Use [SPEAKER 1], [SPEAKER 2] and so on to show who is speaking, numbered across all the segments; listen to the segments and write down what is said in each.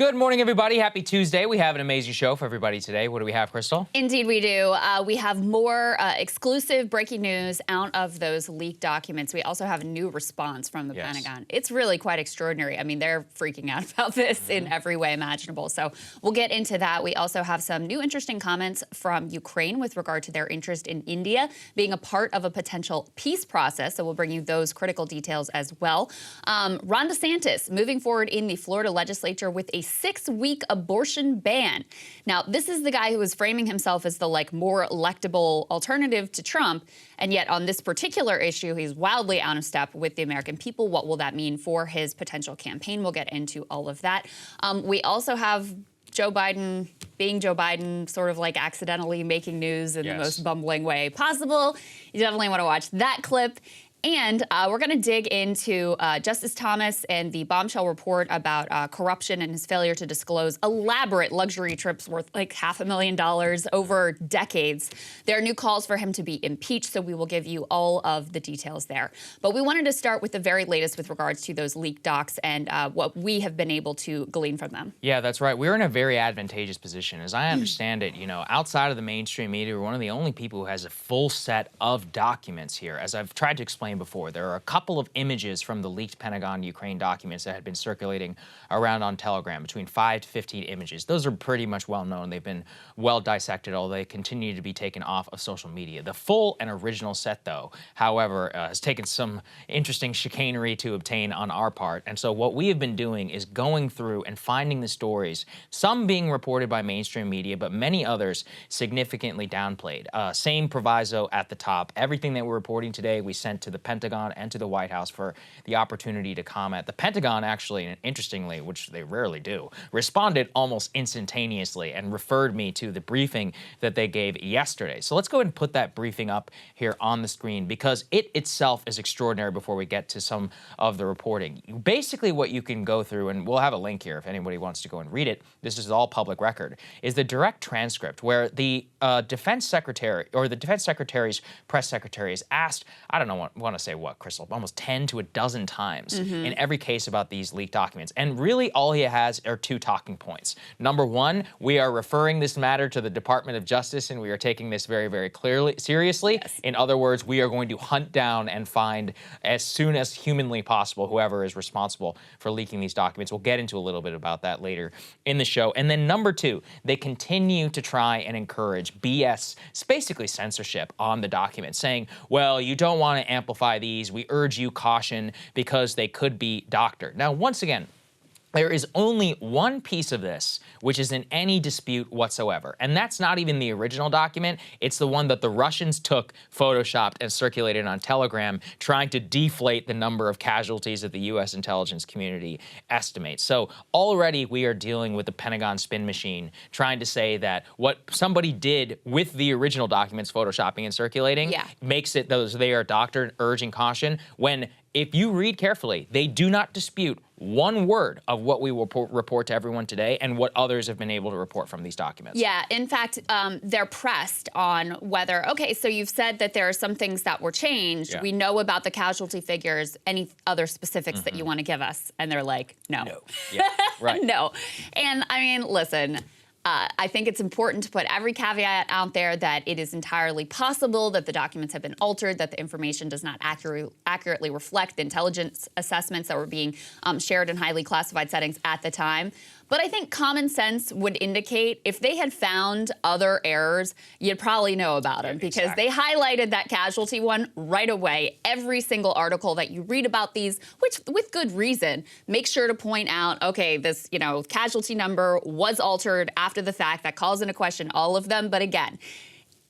[SPEAKER 1] Good morning, everybody. Happy Tuesday. We have an amazing show for everybody today. What do we have, Krystal?
[SPEAKER 2] Indeed, we do. We have more exclusive breaking news out of those leaked documents. We also have a new response from the Pentagon. It's really quite extraordinary. I mean, they're freaking out about this in every way imaginable. So we'll get into that. We also have some new interesting comments from Ukraine with regard to their interest in India being a part of a potential peace process. So we'll bring you those critical details as well. Ron DeSantis moving forward in the Florida legislature with a 6-week abortion ban. Now, this is the guy who is framing himself as the more electable alternative to Trump. And yet on this particular issue, he's wildly out of step with the American people. What will that mean for his potential campaign? We'll get into all of that. We also have Joe Biden being Joe Biden, sort of accidentally making news in the most bumbling way possible. You definitely want to watch that clip. And we're going to dig into Justice Thomas and the bombshell report about corruption and his failure to disclose elaborate luxury trips worth $500,000 over decades. There are new calls for him to be impeached, so we will give you all of the details there. But we wanted to start with the very latest with regards to those leaked docs and what we have been able to glean from them.
[SPEAKER 1] Yeah, that's right. We're in a very advantageous position. As I understand it, outside of the mainstream media, we're one of the only people who has a full set of documents here. As I've tried to explain before, there are a couple of images from the leaked Pentagon Ukraine documents that had been circulating around on Telegram, between 5 to 15 images. Those are pretty much well known. They've been well dissected, although they continue to be taken off of social media. The full and original set, though, however, has taken some interesting chicanery to obtain on our part. And so what we have been doing is going through and finding the stories, some being reported by mainstream media, but many others significantly downplayed. Same proviso at the top. Everything that we're reporting today, we sent to the Pentagon and to the White House for the opportunity to comment. The Pentagon actually, interestingly, which they rarely do, responded almost instantaneously and referred me to the briefing that they gave yesterday. So let's go ahead and put that briefing up here on the screen because it itself is extraordinary before we get to some of the reporting. Basically what you can go through, and we'll have a link here if anybody wants to go and read it, this is all public record, is the direct transcript where the defense secretary or the defense secretary's press secretary is asked, I don't know, want to say what, Krystal, almost 10 to a dozen times in every case about these leaked documents. And really all he has are two talking points. Number one, we are referring this matter to the Department of Justice and we are taking this very, very seriously.
[SPEAKER 2] Yes.
[SPEAKER 1] In other words, we are going to hunt down and find as soon as humanly possible whoever is responsible for leaking these documents. We'll get into a little bit about that later in the show. And then number two, they continue to try and encourage BS, basically censorship on the documents, saying, well, you don't want to amplify these. We urge you caution because they could be doctored. Now, once again, there is only one piece of this which is in any dispute whatsoever, and that's not even the original document. It's the one that the Russians took, photoshopped, and circulated on Telegram, trying to deflate the number of casualties that the U.S. intelligence community estimates. So already we are dealing with the Pentagon spin machine, trying to say that what somebody did with the original documents, photoshopping and circulating, makes it those they are doctored, urging caution, when if you read carefully, they do not dispute one word of what we will report to everyone today and what others have been able to report from these documents.
[SPEAKER 2] Yeah, in fact, they're pressed on whether, okay, so you've said that there are some things that were changed. We know about the casualty figures. Any other specifics that you want to give us? And they're like, no.
[SPEAKER 1] Yeah, right.
[SPEAKER 2] No. And I mean, listen, I think it's important to put every caveat out there that it is entirely possible that the documents have been altered, that the information does not accurately reflect the intelligence assessments that were being shared in highly classified settings at the time. But I think common sense would indicate if they had found other errors, you'd probably know about them because they highlighted that casualty one right away. Every single article that you read about these, which with good reason, make sure to point out, okay, this, casualty number was altered after the fact. That calls into question all of them. But again,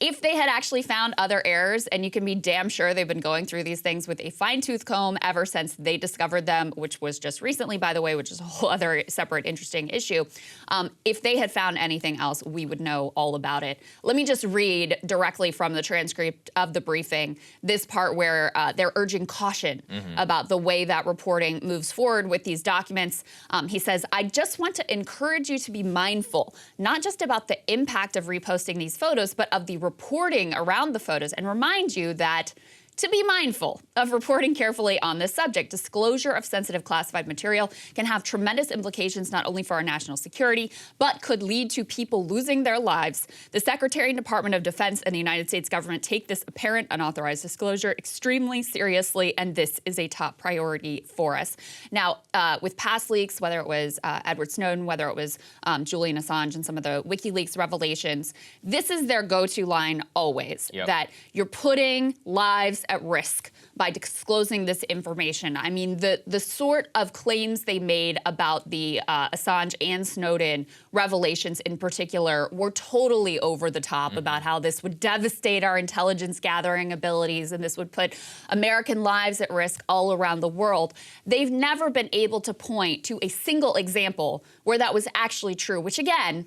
[SPEAKER 2] if they had actually found other errors, and you can be damn sure they've been going through these things with a fine-tooth comb ever since they discovered them, which was just recently, by the way, which is a whole other separate interesting issue. If they had found anything else, we would know all about it. Let me just read directly from the transcript of the briefing, this part where they're urging caution about the way that reporting moves forward with these documents. He says, I just want to encourage you to be mindful, not just about the impact of reposting these photos, but of the reporting around the photos, and remind you that to be mindful of reporting carefully on this subject. Disclosure of sensitive classified material can have tremendous implications not only for our national security, but could lead to people losing their lives. The Secretary and Department of Defense and the United States government take this apparent unauthorized disclosure extremely seriously, and this is a top priority for us. Now, with past leaks, whether it was Edward Snowden, whether it was Julian Assange and some of the WikiLeaks revelations, this is their go-to line always, that you're putting lives at risk by disclosing this information. I mean, the sort of claims they made about the Assange and Snowden revelations in particular were totally over the top about how this would devastate our intelligence gathering abilities and this would put American lives at risk all around the world. They've never been able to point to a single example where that was actually true, which again,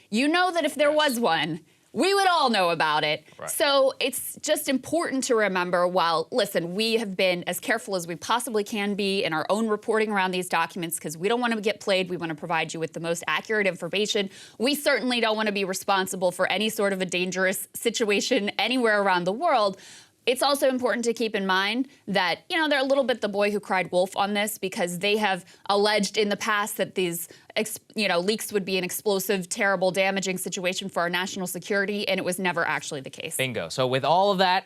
[SPEAKER 2] you know that if there was one, we would all know about it. Right. So it's just important to remember, while, listen, we have been as careful as we possibly can be in our own reporting around these documents because we don't want to get played. We want to provide you with the most accurate information. We certainly don't want to be responsible for any sort of a dangerous situation anywhere around the world. It's also important to keep in mind that, you know, they're a little bit the boy who cried wolf on this because they have alleged in the past that these, leaks would be an explosive, terrible, damaging situation for our national security, and it was never actually the case.
[SPEAKER 1] Bingo. So with all of that,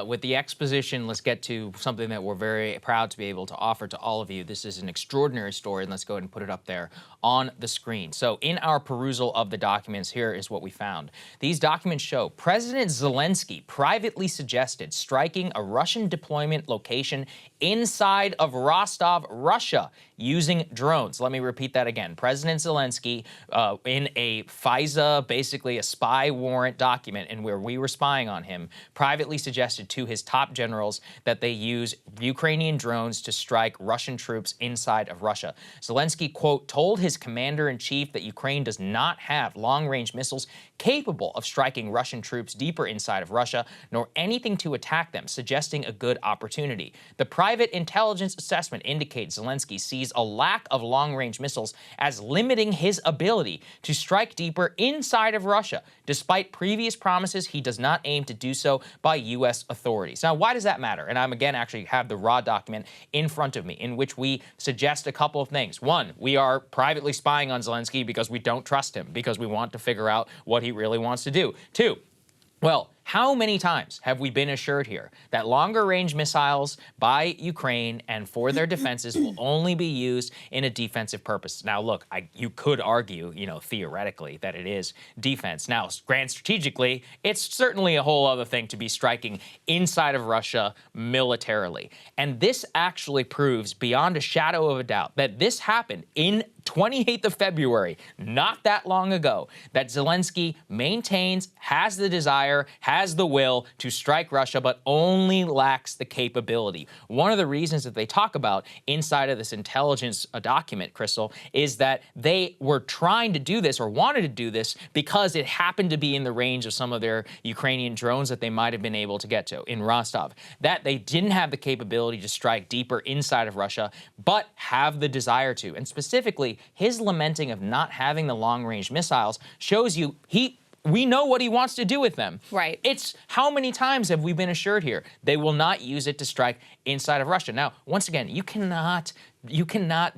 [SPEAKER 1] with the exposition, let's get to something that we're very proud to be able to offer to all of you. This is an extraordinary story, and let's go ahead and put it up there on the screen. So in our perusal of the documents, here is what we found. These documents show President Zelensky privately suggested striking a Russian deployment location inside of Rostov, Russia, using drones. Let me repeat that again. President Zelensky, in a FISA, basically a spy warrant document, and where we were spying on him, privately suggested to his top generals that they use Ukrainian drones to strike Russian troops inside of Russia. Zelensky, quote, told his commander-in-chief that Ukraine does not have long-range missiles capable of striking Russian troops deeper inside of Russia, nor anything to attack them, suggesting a good opportunity. The private intelligence assessment indicates Zelensky sees a lack of long-range missiles as limiting his ability to strike deeper inside of Russia. Despite previous promises, he does not aim to do so by U.S. authorities. Now, why does that matter? And I'm, again, actually have the raw document in front of me in which we suggest a couple of things. One, we are privately spying on Zelensky because we don't trust him, because we want to figure out what he really wants to do. Two, well, how many times have we been assured here that longer-range missiles by Ukraine and for their defenses will only be used in a defensive purpose? Now, look, you could argue, theoretically, that it is defense. Now, grand strategically, it's certainly a whole other thing to be striking inside of Russia militarily. And this actually proves beyond a shadow of a doubt that this happened in 28th of February, not that long ago, that Zelensky maintains, has the desire, has the will to strike Russia, but only lacks the capability. One of the reasons that they talk about inside of this intelligence document, Krystal, is that they were trying to do this or wanted to do this because it happened to be in the range of some of their Ukrainian drones that they might have been able to get to in Rostov. That they didn't have the capability to strike deeper inside of Russia, but have the desire to. And specifically, his lamenting of not having the long-range missiles shows you we know what he wants to do with them.
[SPEAKER 2] Right.
[SPEAKER 1] It's how many times have we been assured here they will not use it to strike inside of Russia. Now, once again, you cannot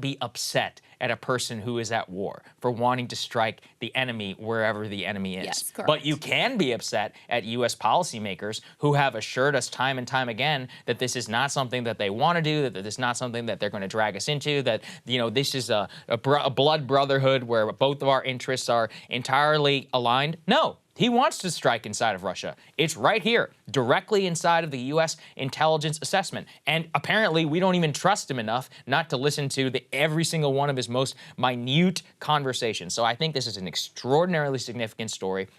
[SPEAKER 1] be upset at a person who is at war for wanting to strike the enemy wherever the enemy is.
[SPEAKER 2] Yes, correct.
[SPEAKER 1] But you can be upset at U.S. policymakers who have assured us time and time again that this is not something that they want to do, that this is not something that they're going to drag us into, that, this is a blood brotherhood where both of our interests are entirely aligned. No. He wants to strike inside of Russia. It's right here, directly inside of the U.S. intelligence assessment. And apparently, we don't even trust him enough not to listen to every single one of his most minute conversations. So I think this is an extraordinarily significant story.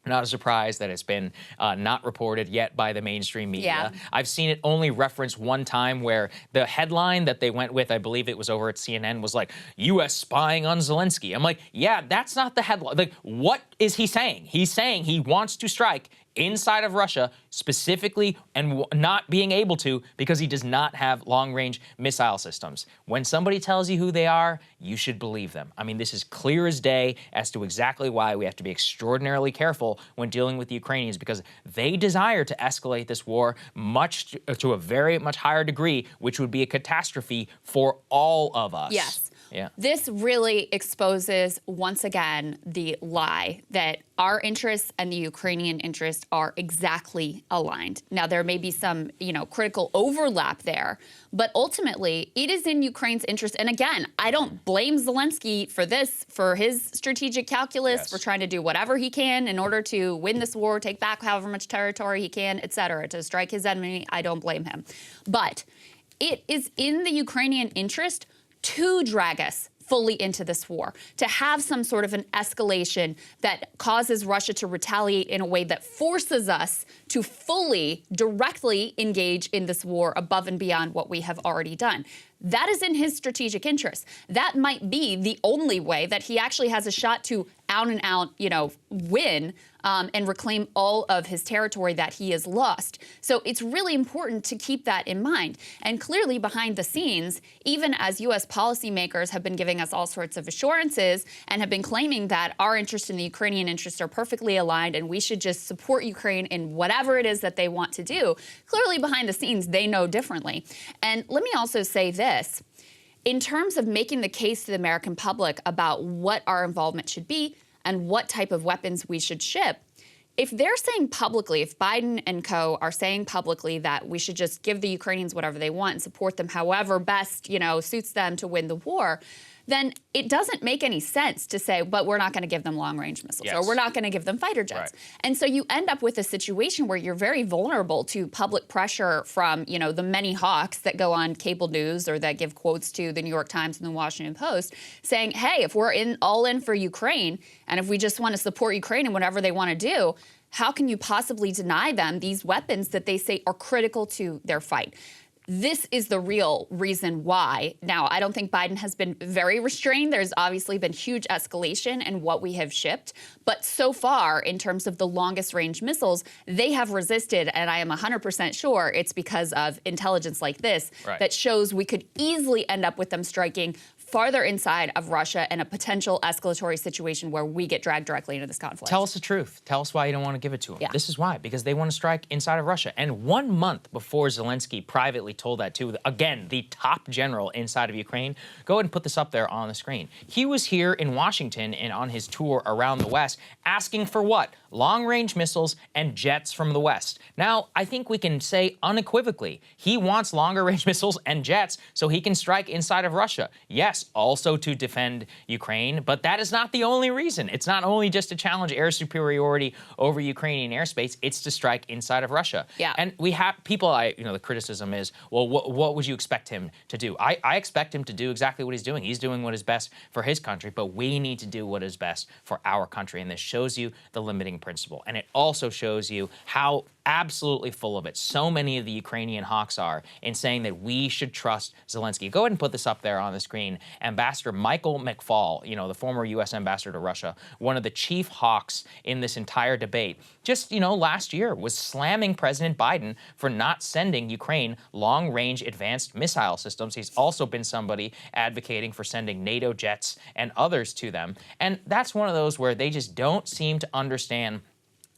[SPEAKER 1] Not a surprise that it's been not reported yet by the mainstream media.
[SPEAKER 2] Yeah.
[SPEAKER 1] I've seen it only referenced one time where the headline that they went with, I believe it was over at CNN, was like, U.S. spying on Zelensky. I'm like, yeah, that's not the headline. Like, what is he saying? He's saying he wants to strike inside of Russia specifically and not being able to because he does not have long-range missile systems. When somebody tells you who they are, you should believe them. I mean, this is clear as day as to exactly why we have to be extraordinarily careful when dealing with the Ukrainians, because they desire to escalate this war to a very much higher degree, which would be a catastrophe for all of us.
[SPEAKER 2] Yes.
[SPEAKER 1] Yeah.
[SPEAKER 2] This really exposes, once again, the lie that our interests and the Ukrainian interests are exactly aligned. Now, there may be some, critical overlap there, but ultimately, it is in Ukraine's interest. And again, I don't blame Zelensky for this, for his strategic calculus, for trying to do whatever he can in order to win this war, take back however much territory he can, et cetera, to strike his enemy. I don't blame him. But it is in the Ukrainian interest to drag us fully into this war, to have some sort of an escalation that causes Russia to retaliate in a way that forces us to fully, directly engage in this war above and beyond what we have already done. That is in his strategic interest. That might be the only way that he actually has a shot to out and out, win and reclaim all of his territory that he has lost. So it's really important to keep that in mind. And clearly behind the scenes, even as U.S. policymakers have been giving us all sorts of assurances and have been claiming that our interests and the Ukrainian interests are perfectly aligned and we should just support Ukraine in whatever it is that they want to do, clearly behind the scenes, they know differently. And let me also say this. In terms of making the case to the American public about what our involvement should be and what type of weapons we should ship, if they're saying publicly, if Biden and co. are saying publicly that we should just give the Ukrainians whatever they want and support them however best, suits them to win the war, then it doesn't make any sense to say, but we're not going to give them long-range missiles or we're not going to give them fighter jets. Right. And so you end up with a situation where you're very vulnerable to public pressure from, the many hawks that go on cable news or that give quotes to the New York Times and the Washington Post saying, hey, if we're all in for Ukraine and if we just want to support Ukraine in whatever they want to do, how can you possibly deny them these weapons that they say are critical to their fight? This is the real reason why. Now, I don't think Biden has been very restrained. There's obviously been huge escalation in what we have shipped. But so far, in terms of the longest range missiles, they have resisted. And I am 100% sure it's because of intelligence like this that shows we could easily end up with them striking farther inside of Russia and a potential escalatory situation where we get dragged directly into this conflict.
[SPEAKER 1] Tell us the truth. Tell us why you don't want to give it to them.
[SPEAKER 2] Yeah.
[SPEAKER 1] This is why, because they want to strike inside of Russia. And 1 month before Zelensky privately told that to, again, the top general inside of Ukraine, go ahead and put this up there on the screen. He was here in Washington and on his tour around the West asking for what? Long-range missiles and jets from the West. Now, I think we can say unequivocally, he wants longer-range missiles and jets so he can strike inside of Russia. Yes, also to defend Ukraine, but that is not the only reason. It's not only just to challenge air superiority over Ukrainian airspace, it's to strike inside of Russia.
[SPEAKER 2] Yeah.
[SPEAKER 1] And we have people, the criticism is, well, what would you expect him to do? I expect him to do exactly what he's doing. He's doing what is best for his country, but we need to do what is best for our country. And this shows you the limiting principle. And it also shows you how absolutely full of it so many of the Ukrainian hawks are in saying that we should trust Zelensky. Go ahead and put this up there on the screen. Ambassador Michael McFaul, the former U.S. ambassador to Russia, one of the chief hawks in this entire debate, just, last year was slamming President Biden for not sending Ukraine long-range advanced missile systems. He's also been somebody advocating for sending NATO jets and others to them. And that's one of those where they just don't seem to understand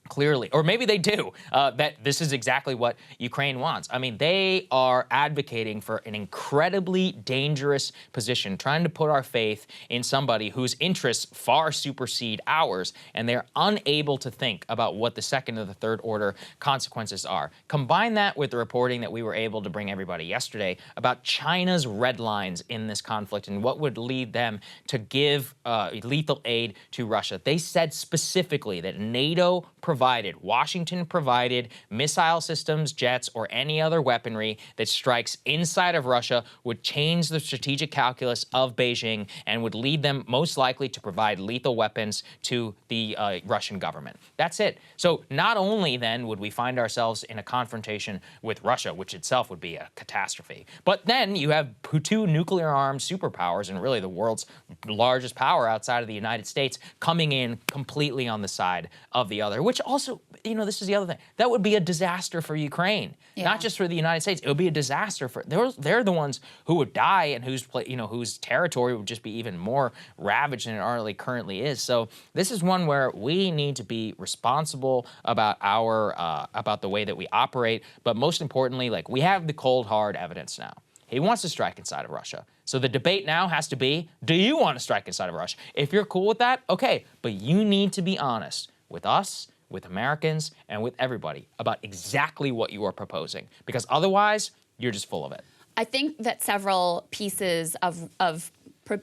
[SPEAKER 1] clearly, or maybe they do, that this is exactly what Ukraine wants. I mean, they are advocating for an incredibly dangerous position, trying to put our faith in somebody whose interests far supersede ours, and they're unable to think about what the second or the third order consequences are. Combine that with the reporting that we were able to bring everybody yesterday about China's red lines in this conflict and what would lead them to give lethal aid to Russia. They said specifically that NATO Washington provided missile systems, jets, or any other weaponry that strikes inside of Russia would change the strategic calculus of Beijing and would lead them most likely to provide lethal weapons to the Russian government. That's it. So not only then would we find ourselves in a confrontation with Russia, which itself would be a catastrophe, but then you have two nuclear-armed superpowers and really the world's largest power outside of the United States coming in completely on the side of the other, which also, this is the other thing. That would be a disaster for Ukraine, not just for the United States. It would be a disaster for they're the ones who would die and whose territory would just be even more ravaged than it already currently is. So this is one where we need to be responsible about about the way that we operate. But most importantly, like, we have the cold hard evidence now. He wants to strike inside of Russia. So the debate now has to be, do you want to strike inside of Russia? If you're cool with that, okay. But you need to be honest with us, with Americans, and with everybody about exactly what you are proposing. Because otherwise, you're just full of it.
[SPEAKER 2] I think that several pieces of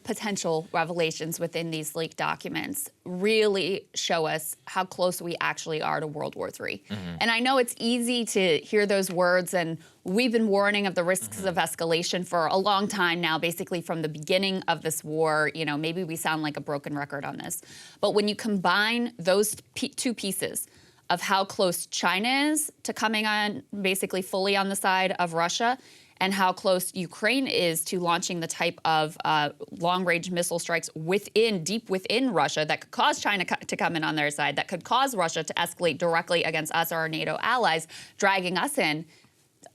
[SPEAKER 2] potential revelations within these leaked documents really show us how close we actually are to World War III. And I know it's easy to hear those words, and we've been warning of the risks of escalation for a long time now, basically from the beginning of this war. Maybe we sound like a broken record on this. But when you combine those two pieces of how close China is to coming on basically fully on the side of Russia, and how close Ukraine is to launching the type of long-range missile strikes deep within Russia that could cause China to come in on their side, that could cause Russia to escalate directly against us or our NATO allies, dragging us in.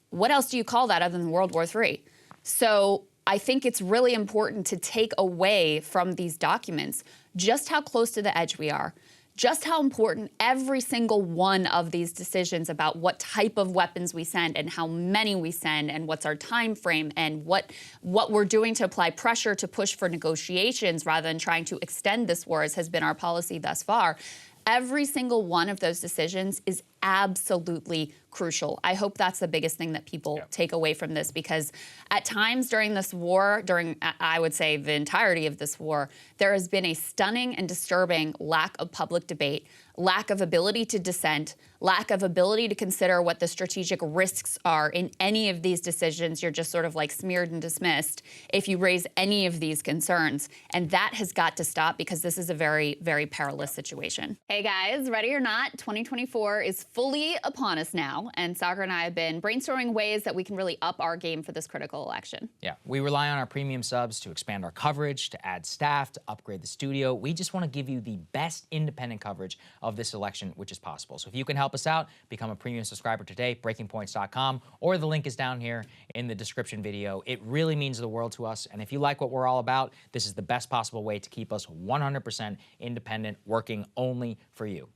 [SPEAKER 2] What else do you call that other than World War III? So I think it's really important to take away from these documents just how close to the edge we are, just how important every single one of these decisions about what type of weapons we send and how many we send and what's our time frame and what we're doing to apply pressure to push for negotiations rather than trying to extend this war, as has been our policy thus far. Every single one of those decisions is absolutely crucial. I hope that's the biggest thing that people take away from this, because at times during this war, I would say the entirety of this war, there has been a stunning and disturbing lack of public debate, lack of ability to dissent, lack of ability to consider what the strategic risks are in any of these decisions. You're just sort of like smeared and dismissed if you raise any of these concerns. And that has got to stop, because this is a very, very perilous situation. Hey guys, ready or not, 2024 is fully upon us now. And Saagar and I have been brainstorming ways that we can really up our game for this critical election.
[SPEAKER 1] Yeah, we rely on our premium subs to expand our coverage, to add staff, to upgrade the studio. We just want to give you the best independent coverage of this election, which is possible. So if you can help us out, become a premium subscriber today, breakingpoints.com, or the link is down here in the description video. It really means the world to us. And if you like what we're all about, this is the best possible way to keep us 100% independent, working only for you.